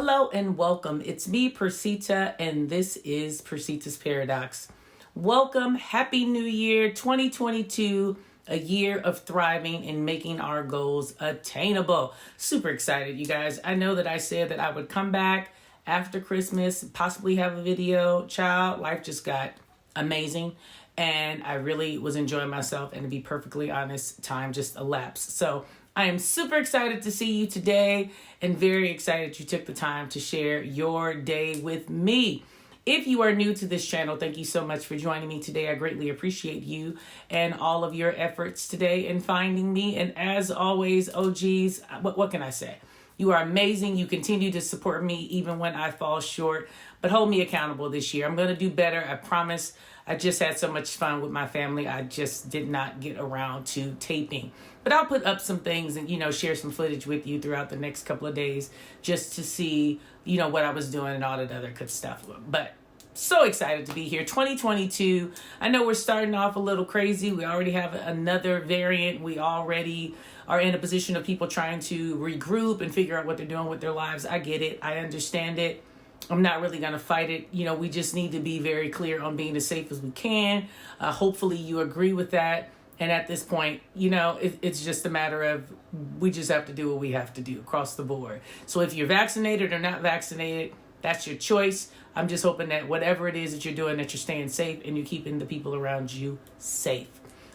Hello and welcome. It's me, Percita, and this is Percitas Paradox. Welcome. Happy New Year 2022, a year of thriving and making our goals attainable. Super excited, you guys. I know that I said that I would come back after Christmas, possibly have a video. Child, life just got amazing. And I really was enjoying myself. And to be perfectly honest, time just elapsed. So I am super excited to see you today and very excited you took the time to share your day with me. If you are new to this channel, thank you so much for joining me today. I greatly appreciate you and all of your efforts today in finding me. And as always, OGs, what can I say? You are amazing. You continue to support me even when I fall short, but hold me accountable this year. I'm going to do better. I promise. I just had so much fun with my family. I just did not get around to taping, but I'll put up some things and, share some footage with you throughout the next couple of days just to see, what I was doing and all that other good stuff. But so excited to be here. 2022. I know we're starting off a little crazy. We already have another variant. We already are in a position of people trying to regroup and figure out what they're doing with their lives. I get it. I understand it. I'm not really going to fight it. We just need to be very clear on being as safe as we can. Hopefully you agree with that. And at this point, it's just a matter of we just have to do what we have to do across the board. So if you're vaccinated or not vaccinated, that's your choice. I'm just hoping that whatever it is that you're doing, that you're staying safe and you're keeping the people around you safe.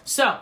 So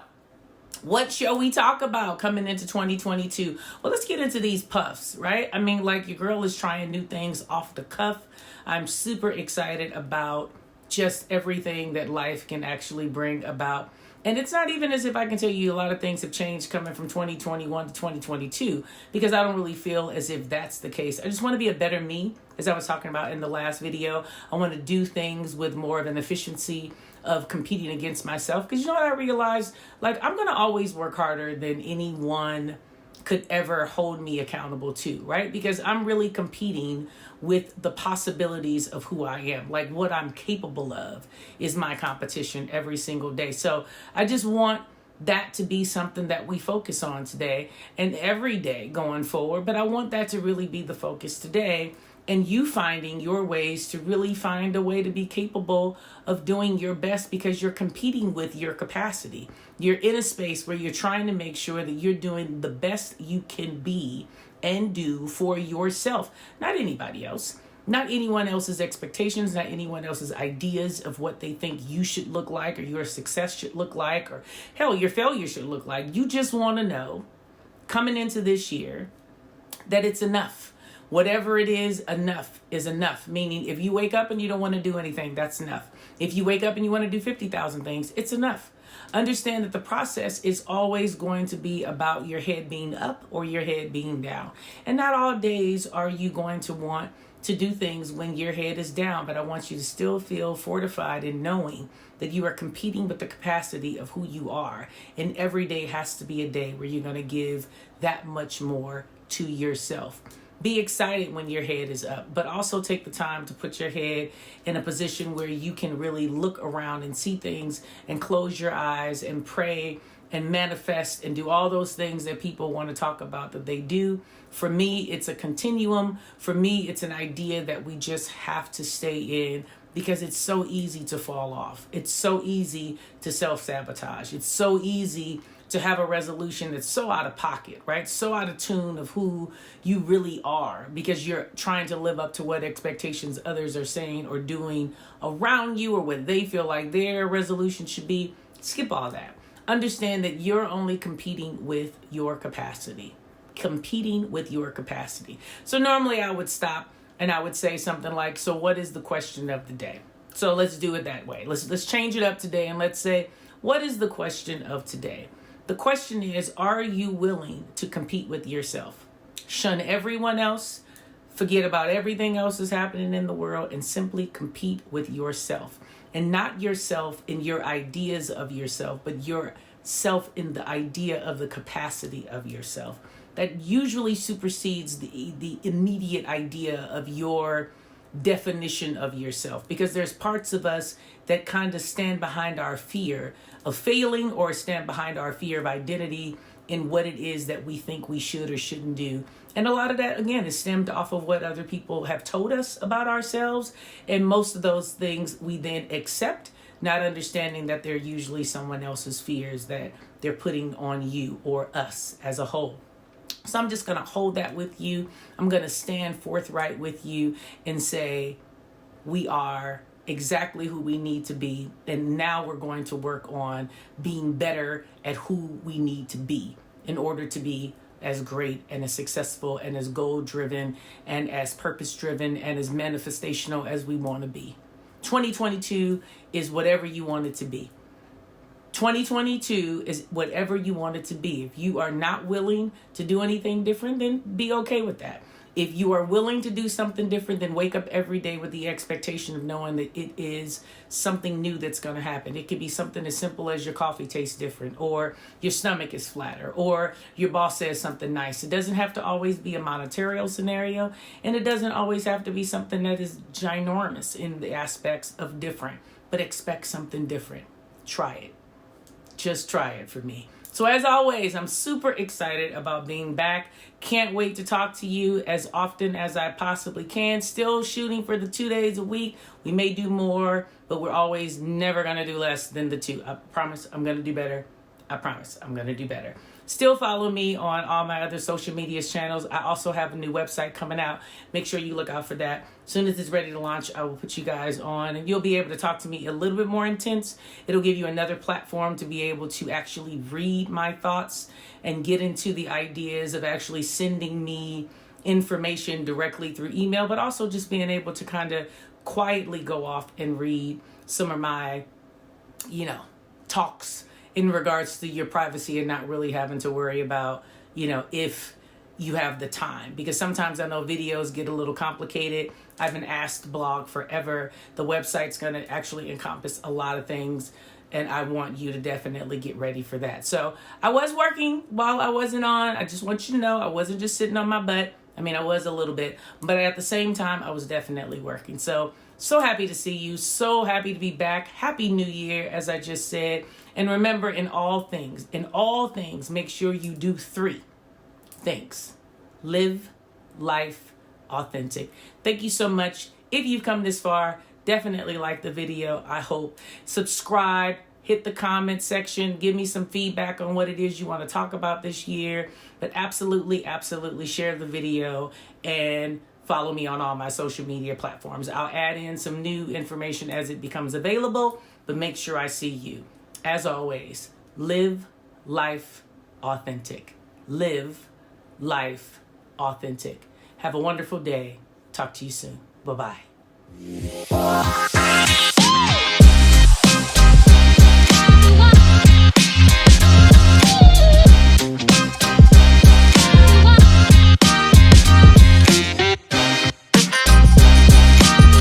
what shall we talk about coming into 2022? Well, let's get into these puffs, right? I mean, like your girl is trying new things off the cuff. I'm super excited about just everything that life can actually bring about. And it's not even as if I can tell you a lot of things have changed coming from 2021 to 2022, because I don't really feel as if that's the case. I just want to be a better me, as I was talking about in the last video. I want to do things with more of an efficiency of competing against myself. Because what I realized? I'm going to always work harder than anyone could ever hold me accountable to, right? Because I'm really competing with the possibilities of who I am. What I'm capable of is my competition every single day. So I just want that to be something that we focus on today and every day going forward. But I want that to really be the focus today, and you finding your ways to really find a way to be capable of doing your best, because you're competing with your capacity. You're in a space where you're trying to make sure that you're doing the best you can be and do for yourself, not anybody else, not anyone else's expectations, not anyone else's ideas of what they think you should look like or your success should look like, or hell, your failure should look like. You just want to know coming into this year that it's enough. Whatever it is enough. Meaning, if you wake up and you don't want to do anything, that's enough. If you wake up and you want to do 50,000 things, it's enough. Understand that the process is always going to be about your head being up or your head being down. And not all days are you going to want to do things when your head is down, but I want you to still feel fortified in knowing that you are competing with the capacity of who you are. And every day has to be a day where you're going to give that much more to yourself. Be excited when your head is up, but also take the time to put your head in a position where you can really look around and see things and close your eyes and pray and manifest and do all those things that people want to talk about that they do. For me, it's a continuum. For me, it's an idea that we just have to stay in, because it's so easy to fall off. It's so easy to self-sabotage. It's so easy to have a resolution that's so out of pocket, right? So out of tune of who you really are, because you're trying to live up to what expectations others are saying or doing around you, or what they feel like their resolution should be. Skip all that. Understand that you're only competing with your capacity. Competing with your capacity. So normally I would stop and I would say something like, so what is the question of the day? So let's do it that way. Let's change it up today, and let's say, what is the question of today? The question is, are you willing to compete with yourself? Shun everyone else, forget about everything else that's happening in the world, and simply compete with yourself. And not yourself in your ideas of yourself, but yourself in the idea of the capacity of yourself. That usually supersedes the immediate idea of your definition of yourself, because there's parts of us that kind of stand behind our fear of failing, or stand behind our fear of identity, in what it is that we think we should or shouldn't do. And a lot of that, again, is stemmed off of what other people have told us about ourselves. And most of those things we then accept, not understanding that they're usually someone else's fears that they're putting on you or us as a whole. So I'm just going to hold that with you. I'm going to stand forthright with you and say, we are exactly who we need to be. And now we're going to work on being better at who we need to be in order to be as great and as successful and as goal-driven and as purpose-driven and as manifestational as we want to be. 2022 is whatever you want it to be. 2022 is whatever you want it to be. If you are not willing to do anything different, then be okay with that. If you are willing to do something different, then wake up every day with the expectation of knowing that it is something new that's going to happen. It could be something as simple as your coffee tastes different, or your stomach is flatter, or your boss says something nice. It doesn't have to always be a monetary scenario, and it doesn't always have to be something that is ginormous in the aspects of different, but expect something different. Try it. Just try it for me. So as always, I'm super excited about being back. Can't wait to talk to you as often as I possibly can. Still shooting for the 2 days a week. We may do more, but we're always never going to do less than the 2. I promise I'm going to do better. I promise I'm going to do better. Still follow me on all my other social media channels. I also have a new website coming out. Make sure you look out for that. As soon as it's ready to launch, I will put you guys on, and you'll be able to talk to me a little bit more intense. It'll give you another platform to be able to actually read my thoughts and get into the ideas of actually sending me information directly through email, but also just being able to kind of quietly go off and read some of my, talks in regards to your privacy and not really having to worry about, if you have the time. Because sometimes I know videos get a little complicated. I've been asked blog forever. The website's going to actually encompass a lot of things, and I want you to definitely get ready for that. So I was working while I wasn't on. I just want you to know I wasn't just sitting on my butt. I mean, I was a little bit, but at the same time, I was definitely working. So happy to see you. So happy to be back. Happy New Year, as I just said. And remember, in all things, make sure you do 3 things. Live life authentic. Thank you so much. If you've come this far, definitely like the video, I hope. Subscribe, hit the comment section, give me some feedback on what it is you want to talk about this year. But absolutely share the video and follow me on all my social media platforms. I'll add in some new information as it becomes available, but make sure I see you. As always, live life authentic. Live life authentic. Have a wonderful day. Talk to you soon. Bye-bye.